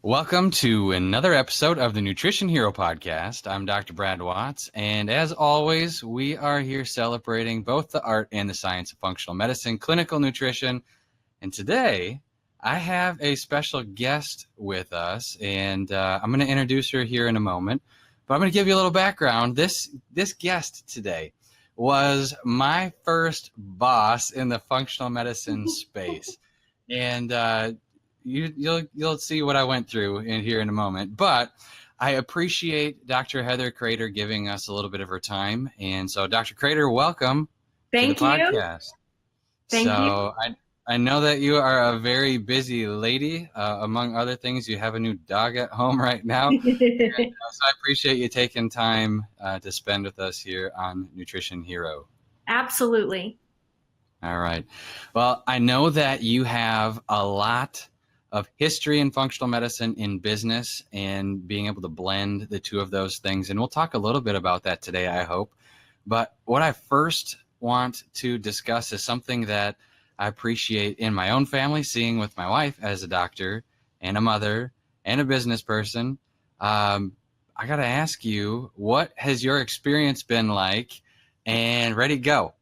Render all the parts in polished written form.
Welcome to another episode of the Nutrition Hero Podcast. I'm Dr. Brad Watts, and as always, we are here celebrating both the art and the science of functional medicine, clinical nutrition, and today I have a special guest with us, and I'm going to introduce her here in a moment, but I'm going to give you a little background. This guest today was my first boss in the functional medicine space, and You'll see what I went through in here in a moment, but I appreciate Dr. Heather Credeur giving us a little bit of her time. And so, Dr. Credeur, welcome to the podcast. Thank you. I know that you are a very busy lady. Among other things, you have a new dog at home right now. So I appreciate you taking time to spend with us here on Nutrition Hero. Absolutely. All right. Well, I know that you have a lot of history in functional medicine in business and being able to blend the two of those things. And we'll talk a little bit about that today, I hope. But what I first want to discuss is something that I appreciate in my own family, seeing with my wife as a doctor and a mother and a business person. I got to ask you, what has your experience been like? And ready to go.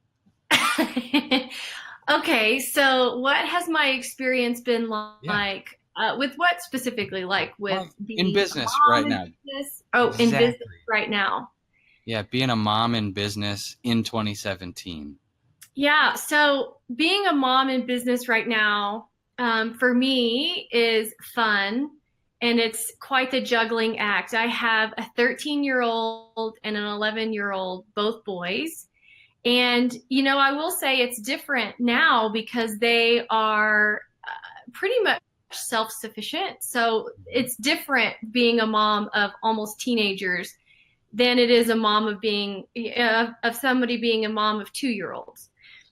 Okay, so what has my experience been like? With what specifically? Like with in business right now. Business? Oh, exactly. In business right now. Yeah, being a mom in business in 2017. Yeah, so being a mom in business right now, for me, is fun, and it's quite the juggling act. I have a 13-year-old and an 11-year-old, both boys. And, I will say it's different now because they are pretty much self-sufficient. So it's different being a mom of almost teenagers than it is a mom of somebody being a mom of 2-year-olds.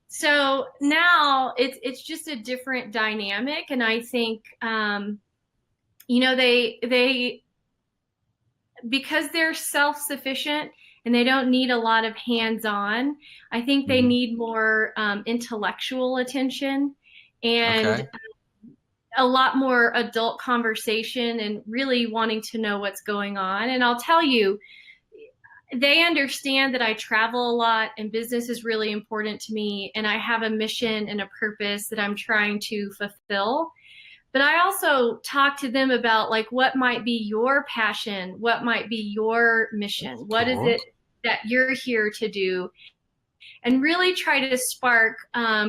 So now it's just a different dynamic. And I think, they because they're self-sufficient, and they don't need a lot of hands-on. I think they need more intellectual attention and a lot more adult conversation and really wanting to know what's going on. And I'll tell you, they understand that I travel a lot and business is really important to me. And I have a mission and a purpose that I'm trying to fulfill. But I also talk to them about what might be your passion, what might be your mission, what is it that you're here to do, and really try to spark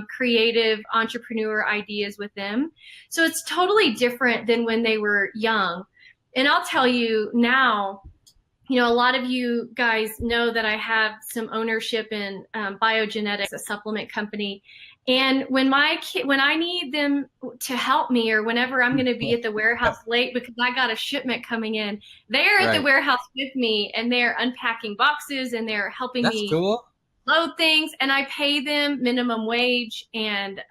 creative entrepreneur ideas with them. So it's totally different than when they were young. And I'll tell you now, a lot of you guys know that I have some ownership in Biogenetics, a supplement company. And when I need them to help me, or whenever I'm going to be at the warehouse late because I got a shipment coming in, they're at the warehouse with me and they're unpacking boxes and they're helping me load things. And I pay them minimum wage. And,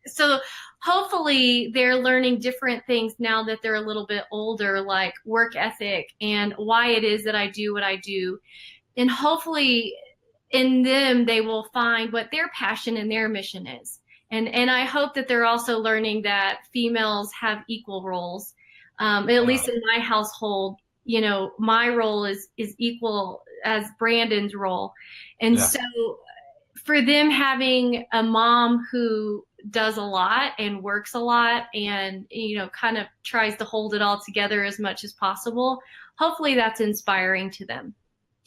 so hopefully they're learning different things now that they're a little bit older, like work ethic and why it is that I do what I do. And hopefully in them, they will find what their passion and their mission is. And I hope that they're also learning that females have equal roles. At least in my household, my role is equal as Brandon's role. And so for them having a mom who does a lot and works a lot and, kind of tries to hold it all together as much as possible, hopefully that's inspiring to them.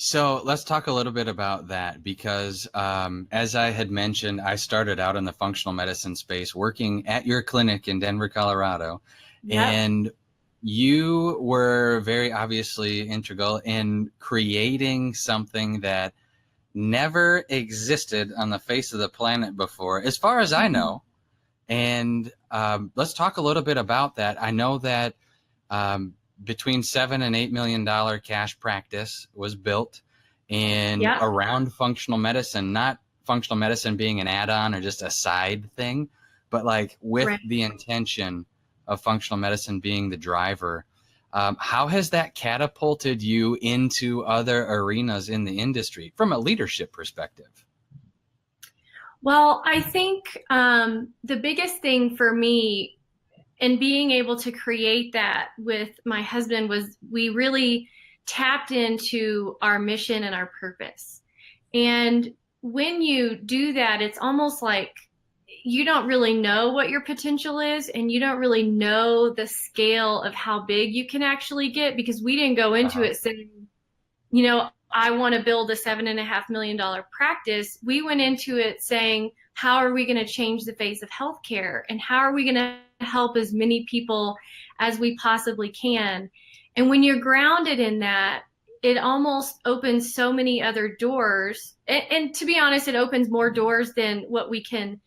So let's talk a little bit about that because as I had mentioned, I started out in the functional medicine space working at your clinic in Denver, Colorado. Yep. And you were very obviously integral in creating something that never existed on the face of the planet before, as far as I know. And let's talk a little bit about that. I know that between $7 and $8 million cash practice was built in around functional medicine, not functional medicine being an add-on or just a side thing, but with the intention of functional medicine being the driver. How has that catapulted you into other arenas in the industry from a leadership perspective? Well, I think the biggest thing for me and being able to create that with my husband was we really tapped into our mission and our purpose. And when you do that, it's almost like you don't really know what your potential is, and you don't really know the scale of how big you can actually get, because we didn't go into it saying, I want to build a $7.5 million practice. We went into it saying, how are we going to change the face of healthcare? And how are we going to help as many people as we possibly can? And when you're grounded in that, it almost opens so many other doors. And to be honest, it opens more doors than what we can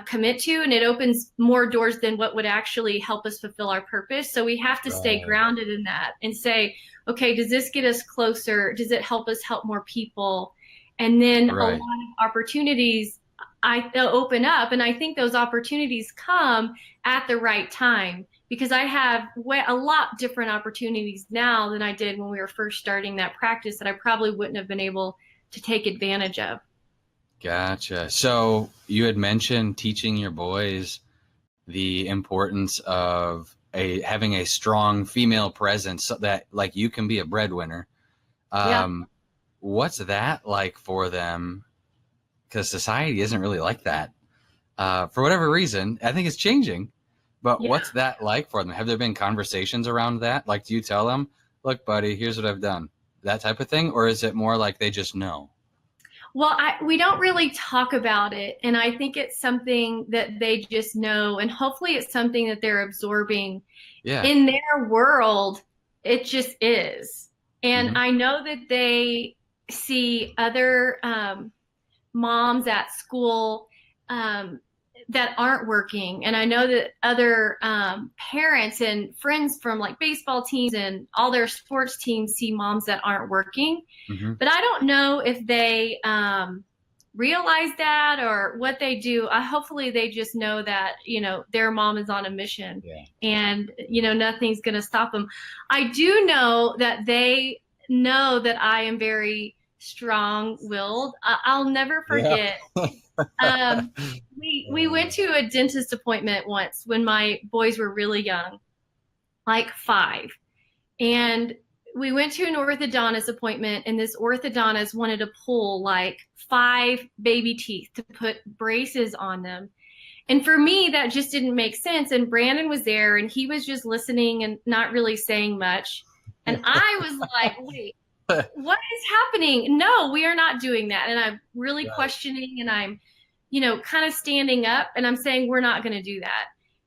commit to. And it opens more doors than what would actually help us fulfill our purpose. So we have to stay grounded in that and say, okay, does this get us closer? Does it help us help more people? And then a lot of opportunities open up. And I think those opportunities come at the right time, because I have a lot different opportunities now than I did when we were first starting that practice that I probably wouldn't have been able to take advantage of. Gotcha. So you had mentioned teaching your boys the importance of having a strong female presence, so that like you can be a breadwinner. What's that like for them? Because society isn't really like that. For whatever reason, I think it's changing. But what's that like for them? Have there been conversations around that? Like, do you tell them, look, buddy, here's what I've done, that type of thing? Or is it more like they just know? Well, we don't really talk about it. And I think it's something that they just know. And hopefully it's something that they're absorbing in their world. It just is. And I know that they see other moms at school that aren't working. And I know that other parents and friends from like baseball teams and all their sports teams see moms that aren't working. But I don't know if they realize that or what they do. Hopefully they just know that, their mom is on a mission and, nothing's going to stop them. I do know that they know that I am very strong-willed. I'll never forget. We went to a dentist appointment once when my boys were really young, like 5. And we went to an orthodontist appointment, and this orthodontist wanted to pull like 5 baby teeth to put braces on them. And for me, that just didn't make sense. And Brandon was there, and he was just listening and not really saying much. And I was like, wait, what is happening? No, we are not doing that. And I'm really questioning, and I'm, kind of standing up, and I'm saying, we're not going to do that.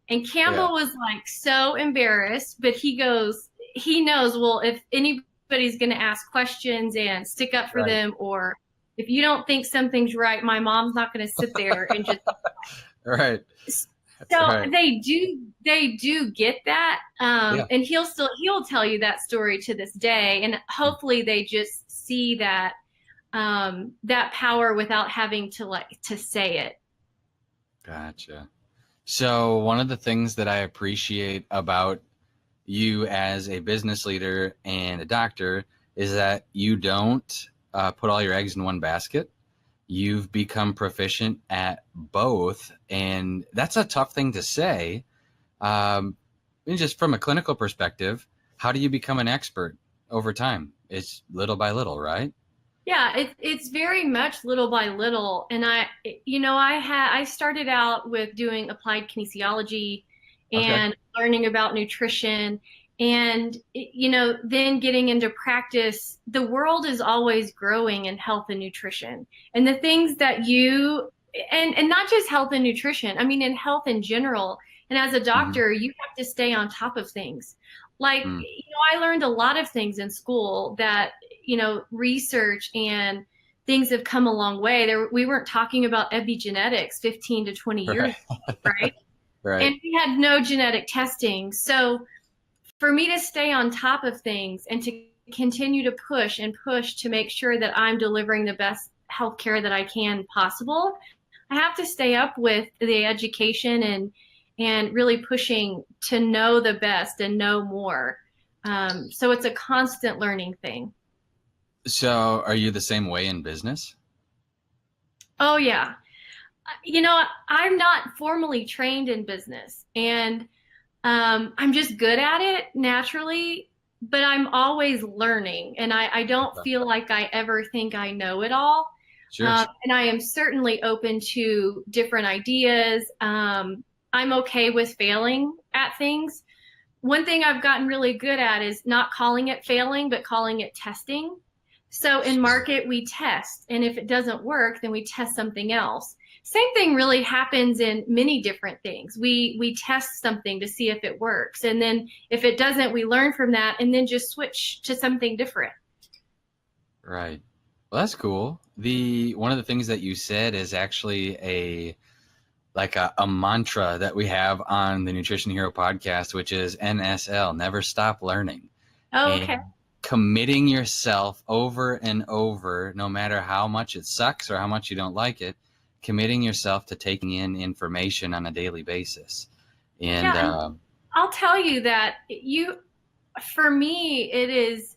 And Campbell was like so embarrassed, but he knows, well, if anybody's going to ask questions and stick up for them, or if you don't think something's right, my mom's not going to sit there and just. So they do get that. And he'll tell you that story to this day. And hopefully they just see that, that power without having to say it. Gotcha. So one of the things that I appreciate about you as a business leader and a doctor is that you don't put all your eggs in one basket. You've become proficient at both. And that's a tough thing to say. Just from a clinical perspective, how do you become an expert over time? It's little by little, right? Yeah, it's very much little by little. And I started out with doing applied kinesiology and learning about nutrition, and then getting into practice. The world is always growing in health and nutrition, and the things that and not just health and nutrition, I mean in health in general. And as a doctor, you have to stay on top of things. Like, I learned a lot of things in school that, research and things have come a long way. We weren't talking about epigenetics 15 to 20 years ago, right? And we had no genetic testing. So for me to stay on top of things and to continue to push to make sure that I'm delivering the best healthcare that I can possible, I have to stay up with the education and really pushing to know the best and know more. So it's a constant learning thing. So are you the same way in business? Oh, yeah. I'm not formally trained in business. And I'm just good at it naturally, but I'm always learning, and I don't feel like I ever think I know it all. Sure. And I am certainly open to different ideas. I'm okay with failing at things. One thing I've gotten really good at is not calling it failing, but calling it testing. So in market, we test, and if it doesn't work, then we test something else. Same thing really happens in many different things. We test something to see if it works, and then if it doesn't, we learn from that, and then just switch to something different. Right. Well, that's cool. One of the things that you said is actually a mantra that we have on the Nutrition Hero podcast, which is NSL, never stop learning. Oh, okay. And committing yourself over and over, no matter how much it sucks or how much you don't like it, committing yourself to taking in information on a daily basis. And Yeah, I'll tell you that for me, it is,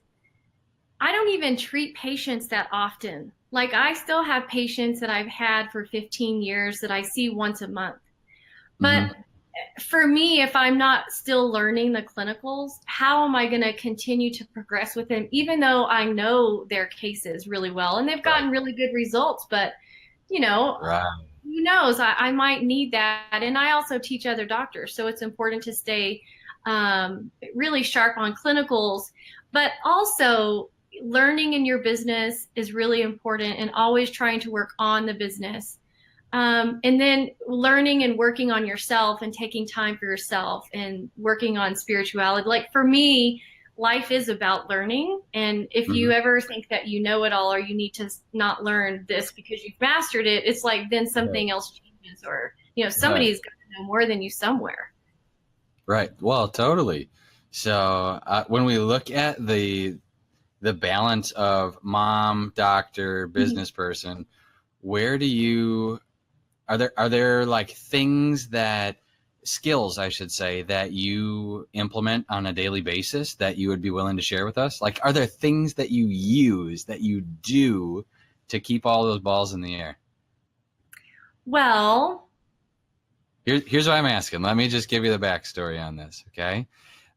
I don't even treat patients that often. Like I still have patients that I've had for 15 years that I see once a month. But for me, if I'm not still learning the clinicals, how am I going to continue to progress with them, even though I know their cases really well and they've gotten really good results? But, you know, who knows? I might need that. And I also teach other doctors. So it's important to stay really sharp on clinicals, but also learning in your business is really important, and always trying to work on the business. And then learning and working on yourself and taking time for yourself and working on spirituality. Like for me, life is about learning. And if you ever think that you know it all, or you need to not learn this because you've mastered it, it's like then something else changes, or, you know, somebody's got to know more than you somewhere. Right. Well, totally. So when we look at the balance of mom, doctor, business person, where do you, are there like skills, I should say, that you implement on a daily basis that you would be willing to share with us? Like, are there things that you use, that you do to keep all those balls in the air? Well, here's what I'm asking. Let me just give you the backstory on this, okay?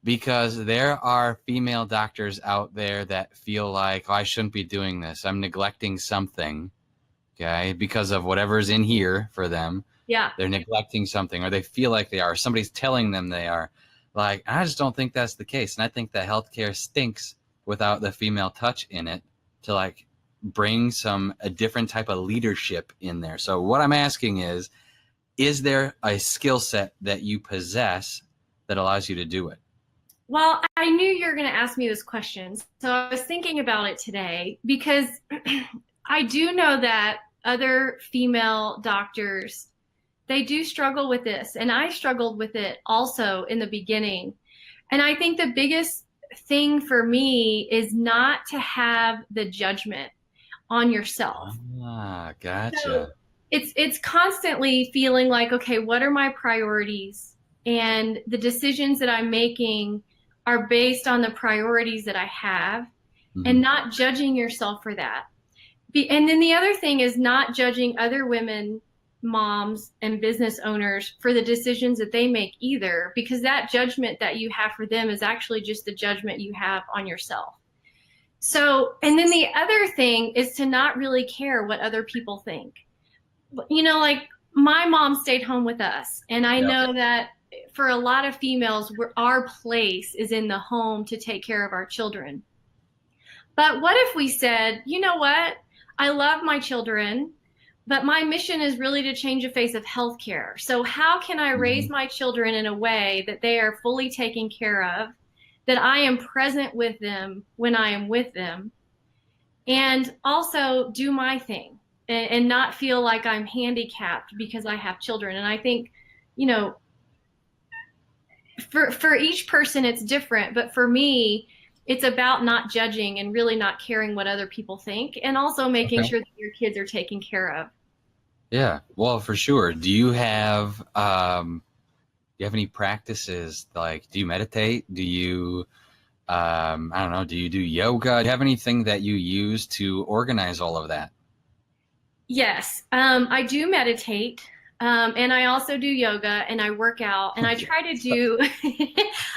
Because there are female doctors out there that feel like, oh, I shouldn't be doing this. I'm neglecting something, okay, because of whatever's in here for them. Yeah. They're neglecting something, or they feel like they are. Somebody's telling them they are. Like, I just don't think that's the case. And I think that healthcare stinks without the female touch in it to like bring a different type of leadership in there. So what I'm asking is there a skill set that you possess that allows you to do it? Well, I knew you were going to ask me this question. So I was thinking about it today because I do know that other female doctors, they do struggle with this. And I struggled with it also in the beginning. And I think the biggest thing for me is not to have the judgment on yourself. Ah, gotcha. So it's constantly feeling like, okay, what are my priorities? And the decisions that I'm making are based on the priorities that I have, and not judging yourself for that. And then the other thing is not judging other women, moms, and business owners for the decisions that they make either, because that judgment that you have for them is actually just the judgment you have on yourself. So, and then the other thing is to not really care what other people think. You know, like my mom stayed home with us, and I know that for a lot of females, our place is in the home to take care of our children. But what if we said, you know what? I love my children, but my mission is really to change the face of healthcare. So how can I raise my children in a way that they are fully taken care of, that I am present with them when I am with them, and also do my thing and not feel like I'm handicapped because I have children? And I think, you know, for each person it's different, but for me, it's about not judging and really not caring what other people think, and also making sure that your kids are taken care of. Yeah, well, for sure. Do you have any practices? Like, do you meditate? Do you I don't know, do you do yoga? Do you have anything that you use to organize all of that? Yes, I do meditate. And I also do yoga and I work out and I try to do,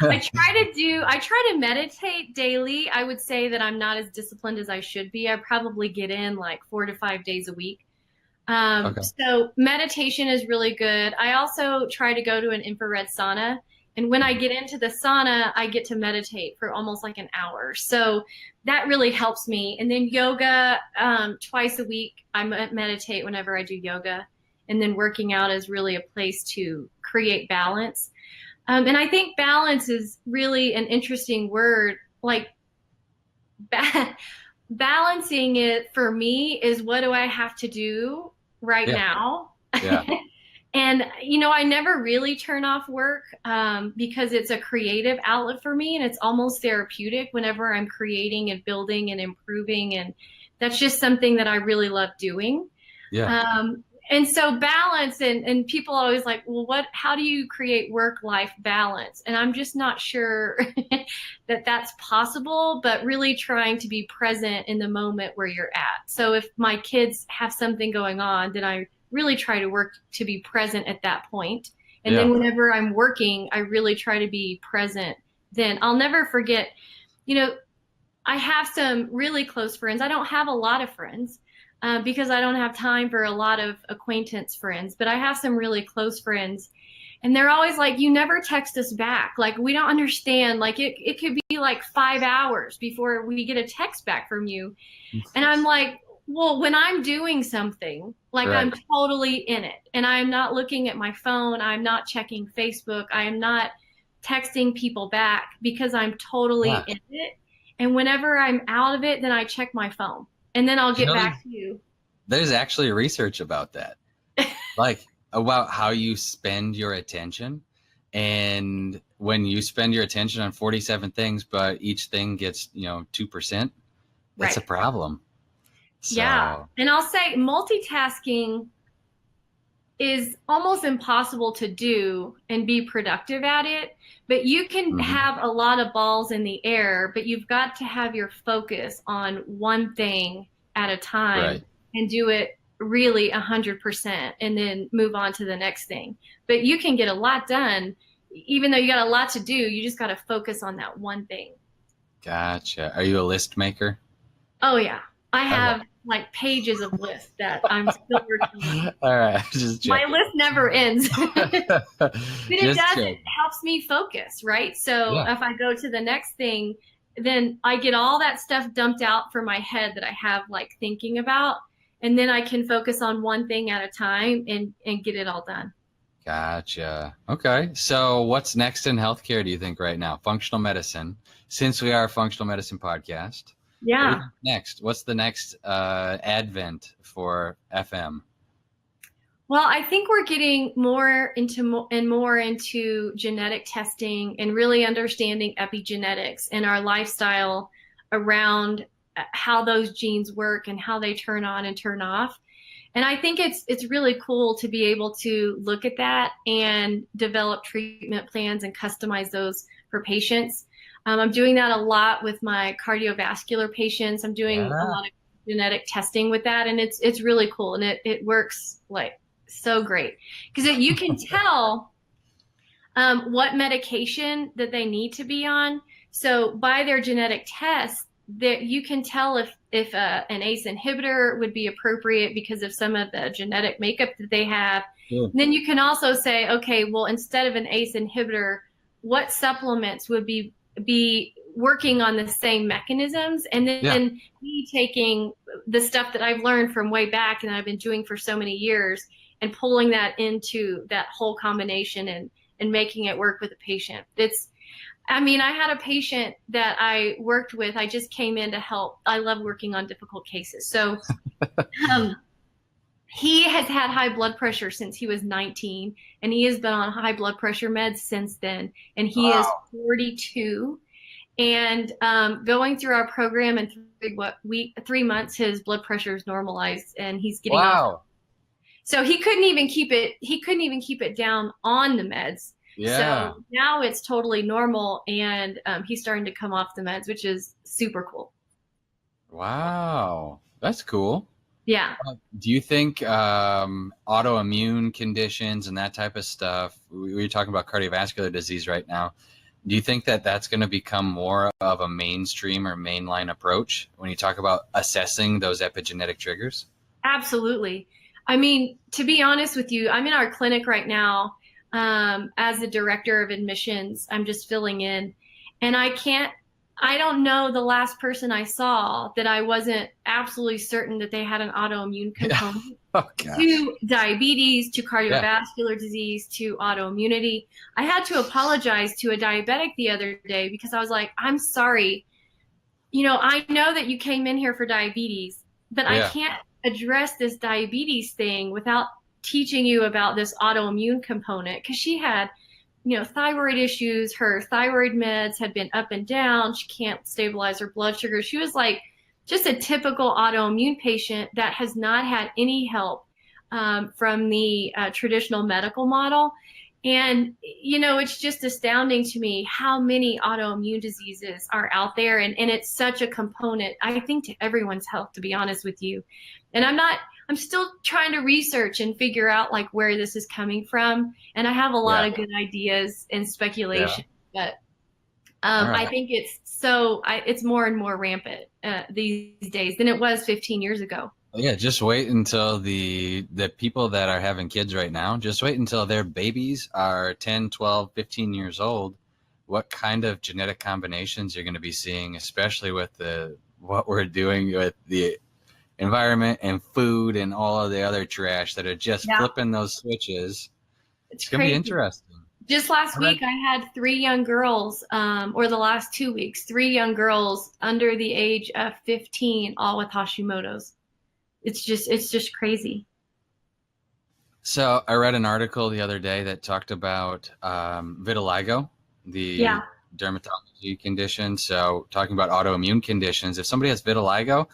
I try to meditate daily. I would say that I'm not as disciplined as I should be. I probably get in like 4 to 5 days a week. Okay. So meditation is really good. I also try to go to an infrared sauna. And when I get into the sauna, I get to meditate for almost like an hour. So that really helps me. And then yoga, twice a week, I meditate whenever I do yoga. And then working out is really a place to create balance. And I think balance is really an interesting word. Like balancing it for me is, what do I have to do right Yeah. now? Yeah. And, you know, I never really turn off work because it's a creative outlet for me and it's almost therapeutic whenever I'm creating and building and improving. And that's just something that I really love doing. Yeah. And so balance, and people always like, well, how do you create work-life balance? And I'm just not sure that that's possible, but really trying to be present in the moment where you're at. So if my kids have something going on, then I really try to work to be present at that point. And then whenever I'm working, I really try to be present. Then I'll never forget, you know, I have some really close friends. I don't have a lot of friends. Because I don't have time for a lot of acquaintance friends, but I have some really close friends and they're always like, you never text us back. Like, we don't understand. Like it could be like 5 hours before we get a text back from you. And I'm like, well, when I'm doing something, like I'm totally in it and I'm not looking at my phone. I'm not checking Facebook. I am not texting people back because I'm totally in it. And whenever I'm out of it, then I check my phone. And then I'll get back to you. There's actually research about that, like about how you spend your attention. And when you spend your attention on 47 things, but each thing gets, 2%, that's a problem. So. Yeah. And I'll say multitasking is almost impossible to do and be productive at it. But you can have a lot of balls in the air, but you've got to have your focus on one thing at a time and do it really 100% and then move on to the next thing. But you can get a lot done, even though you got a lot to do, you just got to focus on that one thing. Gotcha. Are you a list maker? Oh yeah. I have like pages of lists that I'm still working on. All right. Just my list never ends. But it does, it helps me focus, right? So if I go to the next thing, then I get all that stuff dumped out from my head that I have like thinking about, and then I can focus on one thing at a time and get it all done. Gotcha. Okay. So what's next in healthcare, do you think, right now? Functional medicine, since we are a functional medicine podcast. Yeah. Next, what's the next advent for FM? Well, I think we're getting more into genetic testing and really understanding epigenetics and our lifestyle around how those genes work and how they turn on and turn off. And I think it's really cool to be able to look at that and develop treatment plans and customize those for patients. I'm doing that a lot with my cardiovascular patients. I'm doing a lot of genetic testing with that, and it's really cool, and it works like so great because you can tell what medication that they need to be on. So by their genetic test, that you can tell if an ACE inhibitor would be appropriate because of some of the genetic makeup that they have. Then you can also say, okay, well, instead of an ACE inhibitor, what supplements would be working on the same mechanisms, and then me taking the stuff that I've learned from way back and I've been doing for so many years and pulling that into that whole combination and making it work with a patient. I had a patient that I worked with. I just came in to help. I love working on difficult cases. So he has had high blood pressure since he was 19, and he has been on high blood pressure meds since then. And he is 42. And going through our program in 3 months, his blood pressure is normalized, and he's getting off. So he couldn't even keep it down on the meds. So now it's totally normal, and he's starting to come off the meds, which is super cool. Wow, that's cool. Yeah. Do you think autoimmune conditions and that type of stuff, we're talking about cardiovascular disease right now, do you think that that's going to become more of a mainstream or mainline approach when you talk about assessing those epigenetic triggers? Absolutely. I mean, to be honest with you, I'm in our clinic right now as the director of admissions. I'm just filling in. And I don't know the last person I saw that I wasn't absolutely certain that they had an autoimmune Yeah. component Oh gosh. to diabetes, to Yeah. cardiovascular disease, to autoimmunity. I had to apologize to a diabetic the other day because I was like, I'm sorry, I know that you came in here for diabetes, but I Yeah. can't address this diabetes thing without teaching you about this autoimmune component because she had, thyroid issues. Her thyroid meds had been up and down. She can't stabilize her blood sugar. She was like just a typical autoimmune patient that has not had any help from the traditional medical model. And, it's just astounding to me how many autoimmune diseases are out there. And it's such a component, I think, to everyone's health, to be honest with you. And I'm still trying to research and figure out like where this is coming from. And I have a lot Yeah. of good ideas and Yeah. speculation, but All I right. think it's more and more rampant these days than it was 15 years ago. Yeah, just wait until the people that are having kids right now, just wait until their babies are 10, 12, 15 years old. What kind of genetic combinations you're going to be seeing, especially with the what we're doing with the environment and food and all of the other trash that are just Yeah, flipping those switches. it's It's going to be crazy. interesting. Just last I read, week, I had three young girls, or the last 2 weeks, three young girls under the age of 15, all with Hashimoto's. It's just crazy. so I read an article the other day that talked about vitiligo, Yeah. the dermatology condition. So talking about autoimmune conditions, if somebody has vitiligo,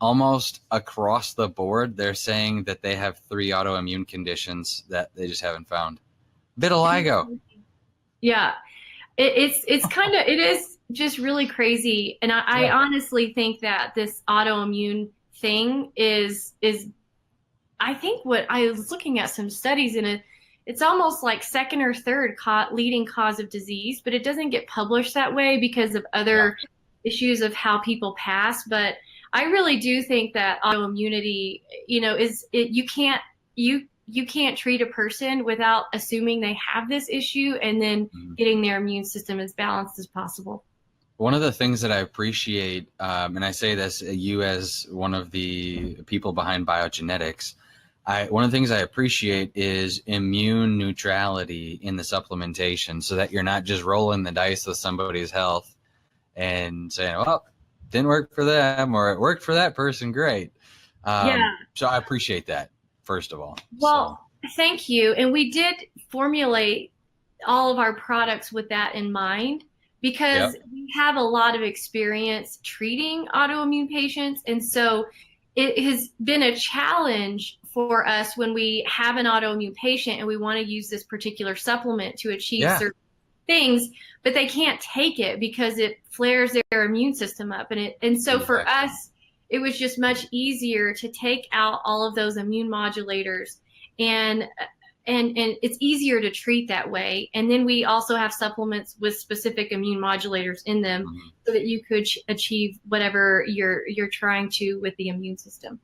almost across the board, they're saying that they have three autoimmune conditions that they just haven't found. Vitiligo. Yeah. It is just really crazy. And I Yeah. honestly think that this autoimmune thing is I think what I was looking at some studies in it, it's almost like second or third leading cause of disease, but it doesn't get published that way because of Yeah. other issues of how people pass. But I really do think that autoimmunity, you can't treat a person without assuming they have this issue and then Mhm. getting their immune system as balanced as possible. One of the things that I appreciate, and I say this, you as one of the people behind biogenetics, one of the things I appreciate is immune neutrality in the supplementation so that you're not just rolling the dice with somebody's health and saying, well, didn't work for them or it worked for that person. Great. Yeah. So I appreciate that, first of all. Well, So, thank you. And we did formulate all of our products with that in mind because yep. we have a lot of experience treating autoimmune patients. And so it has been a challenge for us when we have an autoimmune patient and we want to use this particular supplement to achieve Yeah, certain things, but they can't take it because it flares their immune system up. And so for exactly. us, it was just much easier to take out all of those immune modulators and and it's easier to treat that way. And then we also have supplements with specific immune modulators in them Mhm. so that you could achieve whatever you're trying to with the immune system.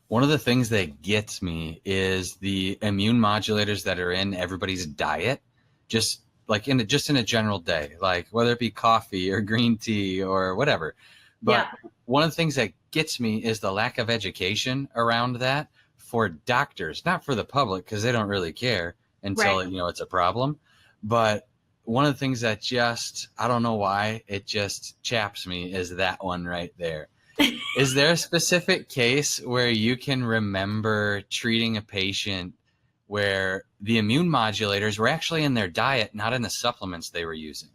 One of the things that gets me is the immune modulators that are in everybody's diet, just like in a general day, like whether it be coffee or green tea or whatever. But Yeah. one of the things that gets me is the lack of education around that for doctors, not for the public because they don't really care until Right. it's a problem. But one of the things that just I don't know why it just chaps me is that one right there. Is there a specific case where you can remember treating a patient where the immune modulators were actually in their diet, not in the supplements they were using?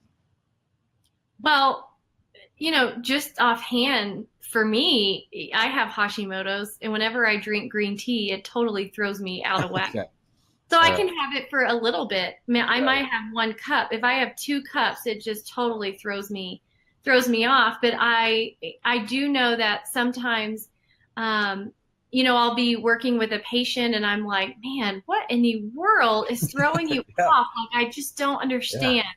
Well, just offhand, for me, I have Hashimoto's, and whenever I drink green tea, it totally throws me out of whack. Okay. So All I right. can have it for a little bit. I Right. might have one cup. If I have 2 cups, it just totally throws me off. But I do know that sometimes, um, I'll be working with a patient and I'm like, man, what in the world is throwing you Yeah. off? Like, I just don't Yeah. understand.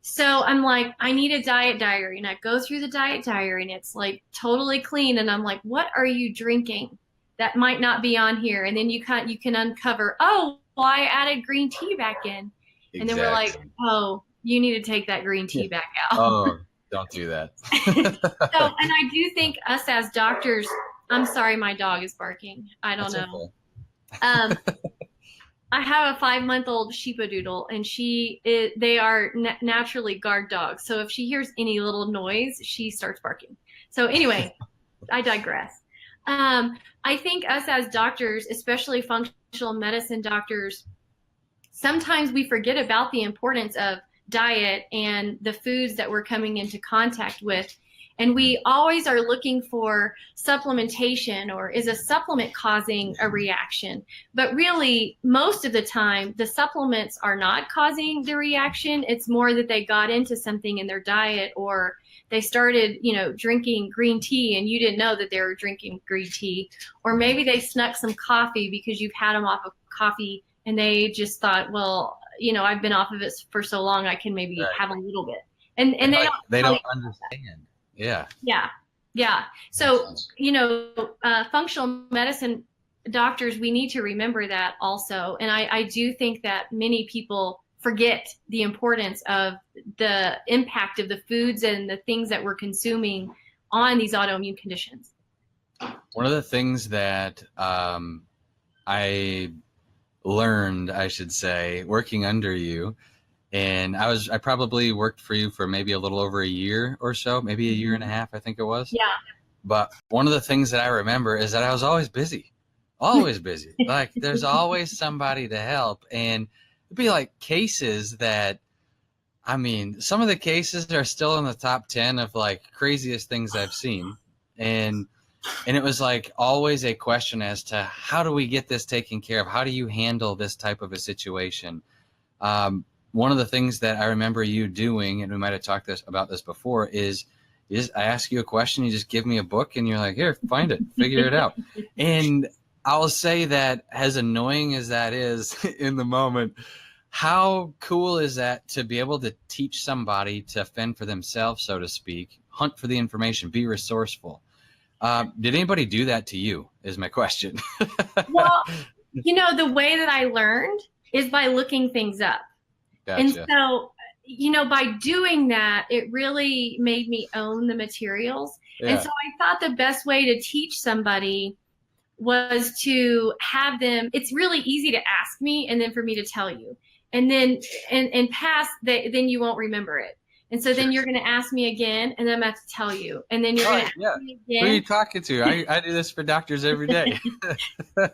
So I'm like, I need a diet diary. And I go through the diet diary and it's like totally clean. And I'm like, what are you drinking that might not be on here? And then you can uncover, oh, well, I added green tea back in. And then we're like, Exactly. oh, you need to take that green Yeah. tea back out. Oh, don't do that. So, and I do think us as doctors, I'm sorry, my dog is barking. I don't That's know. okay. I have a 5-month-old sheepadoodle, and they are naturally guard dogs. So if she hears any little noise, she starts barking. So anyway, I digress. I think us as doctors, especially functional medicine doctors, sometimes we forget about the importance of diet and the foods that we're coming into contact with. And we always are looking for supplementation, or is a supplement causing a reaction? But really, most of the time, the supplements are not causing the reaction. It's more that they got into something in their diet, or they started, drinking green tea and you didn't know that they were drinking green tea. Or maybe they snuck some coffee because you've had them off of coffee and they just thought, well, I've been off of it for so long, I can maybe Right. have a little bit. And they don't understand. Yeah. Yeah. Yeah. So, functional medicine doctors, we need to remember that also. And I do think that many people forget the importance of the impact of the foods and the things that we're consuming on these autoimmune conditions. One of the things that I learned, I should say, working under you, and I probably worked for you for maybe a little over a year or so, maybe a year and a half, I think it was. Yeah. But one of the things that I remember is that I was always busy. Like there's always somebody to help. And it'd be like cases that, I mean, some of the cases are still in the top 10 of like craziest things I've seen. And it was like always a question as to how do we get this taken care of? How do you handle this type of a situation? One of the things that I remember you doing, and we might have talked about this before, is I ask you a question, you just give me a book, and you're like, here, find it, figure it out. And I'll say that, as annoying as that is in the moment, how cool is that to be able to teach somebody to fend for themselves, so to speak, hunt for the information, be resourceful. Did anybody do that to you, is my question. Well, the way that I learned is by looking things up. Gotcha. And so, by doing that, it really made me own the materials. Yeah. And so I thought the best way to teach somebody was to have them, it's really easy to ask me and then for me to tell you. And then, and past that, then you won't remember it. And so then you're going to ask me again, and then I'm going to have to tell you. And then you're going to ask me again. Who are you talking to? I do this for doctors every day.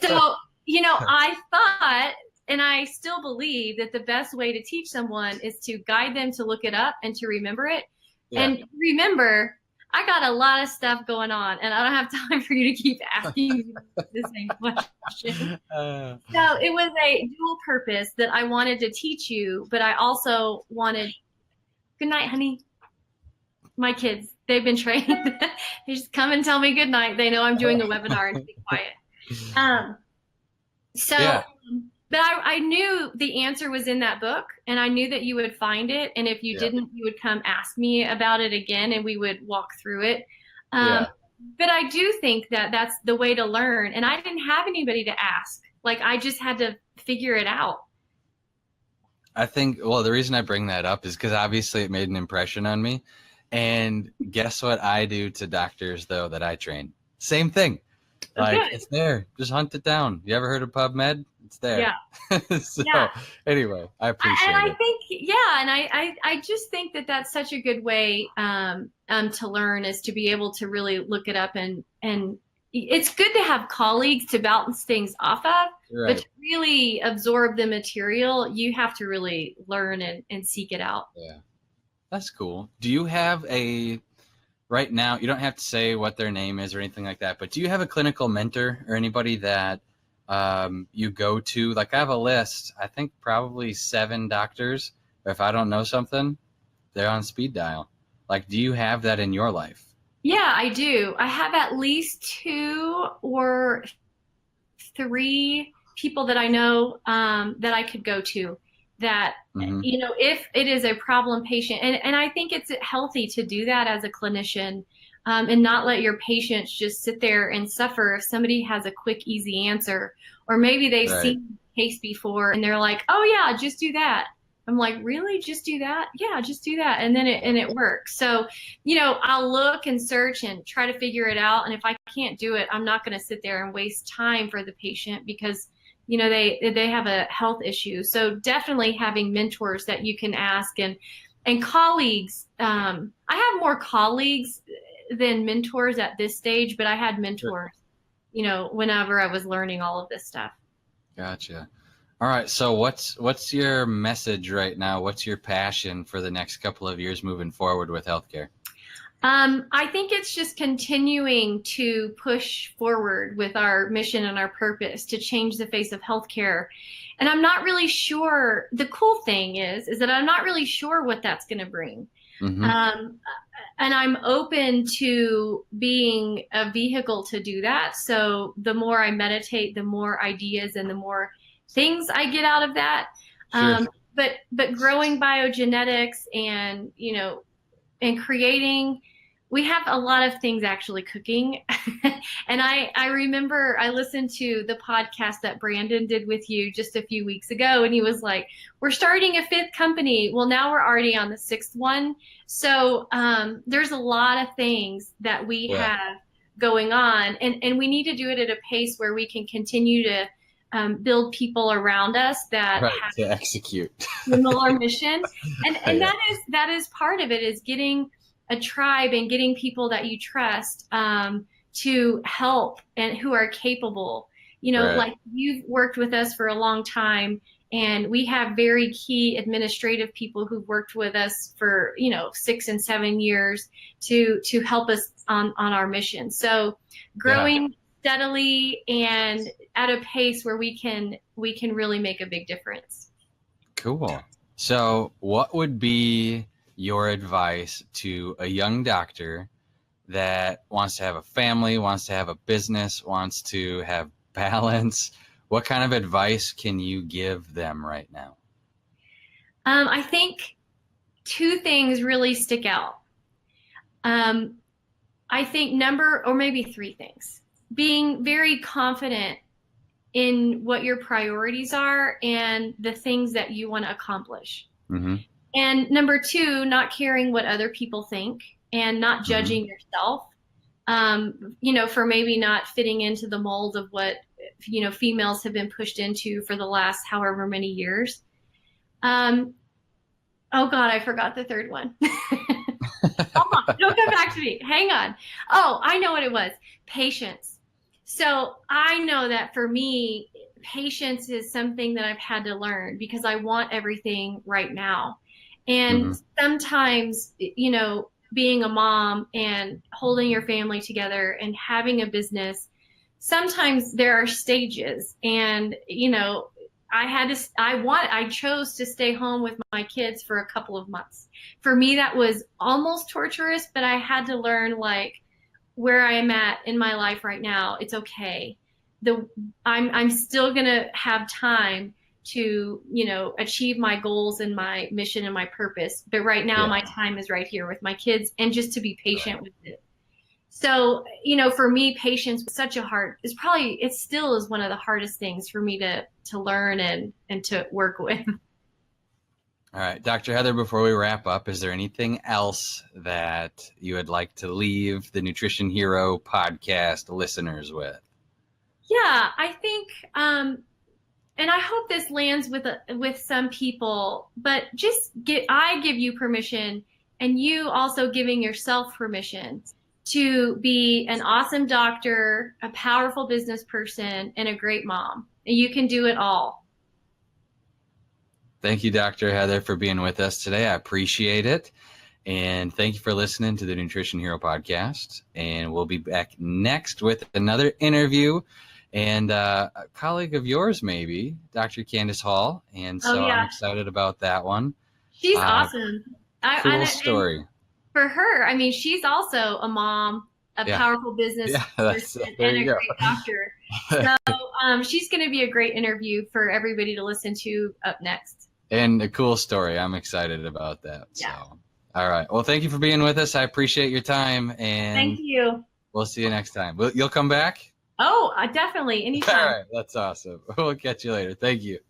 So, I thought, and I still believe, that the best way to teach someone is to guide them to look it up and to remember it. Yeah. And remember, I got a lot of stuff going on, and I don't have time for you to keep asking me the same question. So it was a dual purpose that I wanted to teach you, but I also wanted, good night, honey. My kids, they've been trained. They just come and tell me good night. They know I'm doing a webinar and be quiet. But I knew the answer was in that book, and I knew that you would find it. And if you didn't, you would come ask me about it again, and we would walk through it. But I do think that that's the way to learn. And I didn't have anybody to ask. Like, I just had to figure it out. I think, well, the reason I bring that up is because obviously it made an impression on me. And guess what I do to doctors, though, that I train? Same thing. Like, it's there. Just hunt it down. You ever heard of PubMed? It's there. Yeah. So anyway, I appreciate it. And I think, and I just think that that's such a good way to learn, is to be able to really look it up, and it's good to have colleagues to bounce things off of, but to really absorb the material, you have to really learn and seek it out. Yeah. That's cool. Do you have right now, you don't have to say what their name is or anything like that, but do you have a clinical mentor or anybody that you go to? Like, I have a list, I think probably 7 doctors. If I don't know something, they're on speed dial. Like, do you have that in your life? Yeah, I do. I have at least 2 or 3 people that I know that I could go to that, you know, if it is a problem patient, and I think it's healthy to do that as a clinician, and not let your patients just sit there and suffer if somebody has a quick, easy answer, or maybe they've seen the case before and they're like, oh yeah, just do that. I'm like, really? Just do that? Yeah, just do that. And then it works. So, you know, I'll look and search and try to figure it out. And if I can't do it, I'm not going to sit there and waste time for the patient because, you know, they have a health issue. So definitely having mentors that you can ask, and colleagues. I have more colleagues than mentors at this stage, but I had mentors, you know, whenever I was learning all of this stuff. Gotcha. All right. So what's your message right now? What's your passion for the next couple of years moving forward with healthcare? I think it's just continuing to push forward with our mission and our purpose to change the face of healthcare. And I'm not really sure. The cool thing is that I'm not really sure what that's going to bring. And I'm open to being a vehicle to do that. So the more I meditate, the more ideas and the more things I get out of that. Sure. But growing biogenetics and, you know, and creating, we have a lot of things actually cooking. And I remember I listened to the podcast that Brandon did with you just a few weeks ago, and he was like, we're starting a 5th company. Well, now we're already on the 6th one. So there's a lot of things that we have going on, and we need to do it at a pace where we can continue to build people around us that have to execute similar mission. And that is part of it, is getting a tribe and getting people that you trust to help and who are capable. You know, like you've worked with us for a long time, and we have very key administrative people who've worked with us for, you know, 6 and 7 years to help us on our mission. So growing steadily and at a pace where we can really make a big difference. Cool. So what would be your advice to a young doctor that wants to have a family, wants to have a business, wants to have balance? What kind of advice can you give them right now? I think 2 things really stick out. I think maybe 3 things. Being very confident in what your priorities are and the things that you want to accomplish. And number 2, not caring what other people think and not judging yourself, you know, for maybe not fitting into the mold of what, you know, females have been pushed into for the last however many years. Oh God, I forgot the 3rd one. Hold on, don't come back to me. Hang on. Oh, I know what it was. Patience. So I know that for me, patience is something that I've had to learn because I want everything right now. And sometimes, you know, being a mom and holding your family together and having a business, sometimes there are stages. And, you know, I chose to stay home with my kids for a couple of months. For me, that was almost torturous, but I had to learn, like, where I am at in my life right now, it's okay. I'm still gonna have time to, you know, achieve my goals and my mission and my purpose. But right now, my time is right here with my kids, and just to be patient with it. So, you know, for me, patience was it still is one of the hardest things for me to learn and to work with. All right, Dr. Heather, before we wrap up, is there anything else that you would like to leave the Nutrition Hero podcast listeners with? Yeah, I think, and I hope this lands with some people, but I give you permission, and you also giving yourself permission to be an awesome doctor, a powerful business person, and a great mom. And you can do it all. Thank you, Dr. Heather, for being with us today. I appreciate it. And thank you for listening to the Nutrition Hero podcast. And we'll be back next with another interview and a colleague of yours, maybe, Dr. Candace Hall. And so I'm excited about that one. She's awesome. Cool story. And for her, I mean, she's also a mom, a powerful business person, and a great doctor. So she's going to be a great interview for everybody to listen to up next. And a cool story. I'm excited about that. Yeah. So, all right. Well, thank you for being with us. I appreciate your time, and Thank you. we'll see you next time. You'll come back? Oh, definitely. Anytime. All right. That's awesome. We'll catch you later. Thank you.